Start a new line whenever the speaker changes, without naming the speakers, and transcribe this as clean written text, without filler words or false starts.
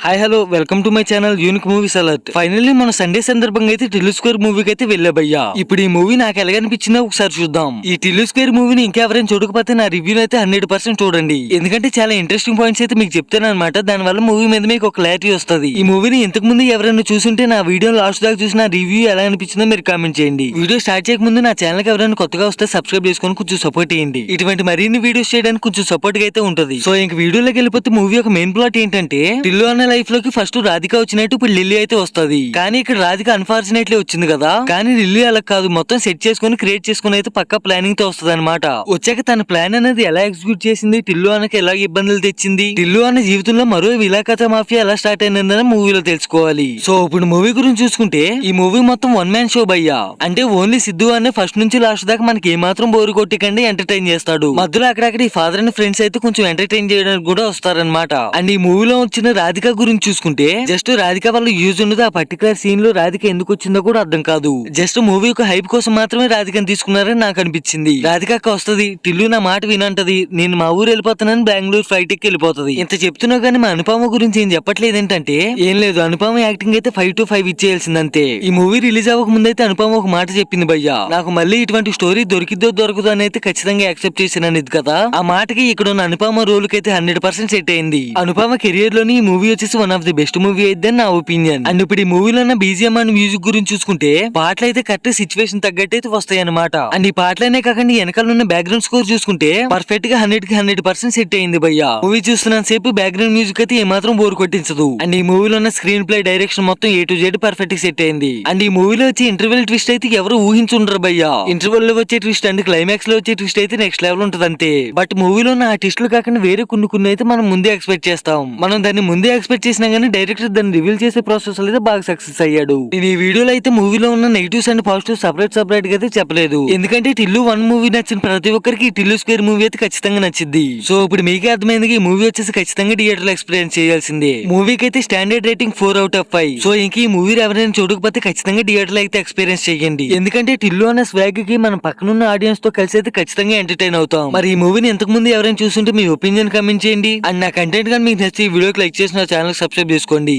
Hi hello welcome to my channel unique movies alert. Finally మన Sunday సందర్భంగా అయితే Tillu square మూవీకి అయితే వెళ్ళాబయ్యా. ఇప్పుడు ఈ మూవీ నాకు ఎలాగనిపించిందో ఒకసారి చూద్దాం. ఈ టిల్లు స్క్వేర్ మూవీని ఇంకా ఎవరైనా చూడకపోతే నా రివ్యూ అయితే 100% చూడండి. ఎందుకంటే చాలా ఇంట్రెస్టింగ్ పాయింట్స్ అయితే మీకు చెప్తాను అనమాట. దాని వల్ల మూవీ మీద మీకు ఒక క్లారిటీ వస్తుంది. ఈ మూవీని ఇంతకు ముందు ఎవరైనా చూసుంటే నా వీడియో లాస్ట్ దాకా చూసి నా రివ్యూ ఎలా అనిపించిందో మీరు కామెంట్ చేయండి. వీడియో స్టార్ట్ చేయక ముందు నా ఛానల్ కి ఎవరైనా కొత్తగా వస్తే సబ్స్క్రైబ్ చేసుకొని కొంచెం సపోర్ట్ చేయండి. ఇటువంటి మరిన్ని వీడియోస్ చేయడానికి కొంచెం సపోర్ట్ గా అయితే ఉంటుంది. సో ఇంక వీడియోలోకి వెళ్ళిపోతే మూవీ ఒక మెయిన్ ప్లాట్ ఏంటంటే టిల్లు అన్న లైఫ్ లోకి ఫస్ట్ రాధిక వచ్చినట్టు ఇప్పుడు లిల్లీ అయితే వస్తుంది. కానీ ఇక్కడ రాధిక అన్ఫార్చునేట్లీ వచ్చింది కదా. కానీ లిల్లీ అలా కాదు, మొత్తం సెట్ చేసుకుని క్రియేట్ చేసుకుని అయితే పక్కా ప్లానింగ్ తో వస్తుంది అనమాట. వచ్చాక తన ప్లాన్ అనేది ఎలా ఎగ్జిక్యూట్ చేసింది, టిల్లు అన్నకి ఎలా ఇబ్బందులు తెచ్చింది, టిల్లు అన్న జీవితంలో మరో విలాకత మాఫియా ఎలా స్టార్ట్ అయిందని మూవీలో తెలుసుకోవాలి. సో ఇప్పుడు మూవీ గురించి చూసుకుంటే ఈ మూవీ మొత్తం వన్ మ్యాన్ షో భయ్యా. అంటే ఓన్లీ సిద్ధు అనే ఫస్ట్ నుంచి లాస్ట్ దాకా మనకి ఏమాత్రం బోరు కొట్టికండి ఎంటర్టైన్ చేస్తాడు. మధ్యలో అక్కడక్కడ ఈ ఫాదర్ అండ్ ఫ్రెండ్స్ అయితే కొంచెం ఎంటర్టైన్ చేయడానికి కూడా వస్తారనమాట. అండ్ ఈ మూవీలో వచ్చిన రాధిక గురించి చూసుకుంటే జస్ట్ రాధిక వల్ల యూజ్ ఉండదు. ఆ పర్టికులర్ సీన్ లో రాధిక ఎందుకు వచ్చిందో కూడా అర్థం కాదు. జస్ట్ మూవీ ఒక హైప్ కోసం మాత్రమే రాధికని తీసుకున్నారని నాకు అనిపించింది. రాధిక వస్తుంది, టిల్లు నా మాట వినంటది, నేను మా ఊరు వెళ్ళిపోతానని బెంగళూరు ఫ్లైట్ ఎక్కి వెళ్ళిపోతుంది. ఇంత చెప్తున్నా గానీ మా అనుపమ గురించి ఏం చెప్పట్లేదు. ఏంటంటే ఏం లేదు, అనుపమ యాక్టింగ్ అయితే 5 to 5 ఇచ్చేయాల్సిందంతే. ఈ మూవీ రిలీజ్ అవ్వక ముందైతే అనుపమ ఒక మాట చెప్పింది భయ్యా, నాకు మళ్ళీ ఇటువంటి స్టోరీ దొరికిద్దో దొరకదో అని అయితే ఖచ్చితంగా యాక్సెప్ట్ చేసినది కదా. ఆ మాటకి ఇక్కడ ఉన్న అనుపమ రోల్ కి అయితే 100% సెట్ అయింది. అనుపమ కెరియర్ లోని ఈ మూవీ వచ్చేసి one of the best movie అయితే నా ఒపీనియన్. అండ్ ఇప్పుడు ఈ మూవీలో ఉన్న బీజిఎం అండ్ మ్యూజిక్ గురించి చూసుకుంటే పాటలు అయితే కరెక్ట్ సిచ్యువేషన్ తగ్గట్టు అయితే వస్తాయి అనమాట. అండ్ ఈ పాటలనే కాకుండా వెనకాల ఉన్న బ్యాక్గ్రౌండ్ స్కోర్ చూసుకుంటే పర్ఫెక్ట్ గా 100% సెట్ అయింది భయ్యా. మూవీ చూస్తున్నంత సేపు బ్యాక్గ్రౌండ్ మ్యూజిక్ అయితే ఏమాత్రం బోర్ కొట్టించదు. అండ్ ఈ మూవీలో ఉన్న స్క్రీన్ ప్లే డైరెక్షన్ మొత్తం A to Z పర్ఫెక్ట్ గా సెట్ అయింది. అండ్ ఈ మూవీలో వచ్చే ఇంటర్వెల్ ట్విస్ట్ అయితే ఎవరు ఊహించుండరు భయ్యా. ఇంటర్వెల్ లో వచ్చే ట్విస్ట్ అండ్ క్లైమాక్స్ లో వచ్చే ట్విస్ట్ అయితే నెక్స్ట్ లెవెల్ ఉంటుంది అంతే. బట్ మూవీలో ఉన్న ఆ ట్విస్టులు కాకుండా వేరే కొన్ని అయితే మనం ముందే ఎక్స్పెక్ట్ చేస్తాం. మనం దాన్ని ముందే ఎక్స్పెక్ట్ చేసినా గానీ డైరెక్టర్ దాన్ని రివీల్ చేసే ప్రాసెస్ అయితే బాగా సక్సెస్ అయ్యాడు. నేను ఈ వీడియోలో అయితే మూవీలో ఉన్న నెగిటివ్స్ అండ్ పాజిటివ్ సపరేట్ గా అయితే చెప్పలేదు. ఎందుకంటే టిల్లు 1 మూవీ నచ్చిన ప్రతి ఒక్కరికి టిల్లు స్క్వేర్ మూవీ అయితే ఖచ్చితంగా నచ్చింది. సో ఇప్పుడు మీకే అర్థమైంది, ఈ మూవీ వచ్చేసి ఖచ్చితంగా థియేటర్ లో ఎక్స్పీరియన్స్ చేయాల్సిందే. మూవీకి అయితే standard rating 4 out of 5. So ఇంక ఈ మూవీ ఎవరైనా చూడకపోతే ఖచ్చితంగా థియేటర్ లో అయితే ఎక్స్పీరియన్స్ చేయండి. ఎందుకంటే టిల్లు అనే స్వాగ్ కి మనం పక్కనున్న ఆడియన్స్ తో కలిసి అయితే ఖచ్చితంగా ఎంటర్టైన్ అవుతాం. మరి ఈ మూవీని ఇంతకు ముందు ఎవరైనా చూస్తుంటే మీ ఒపీనియన్ కామెంట్ చేయండి. అండ్ నా కంటెంట్ కానీ మీకు నచ్చి ఈ వీడియోకి లైక్ చేసి నా ఛానల్ సబ్స్క్రైబ్ చేసుకోండి.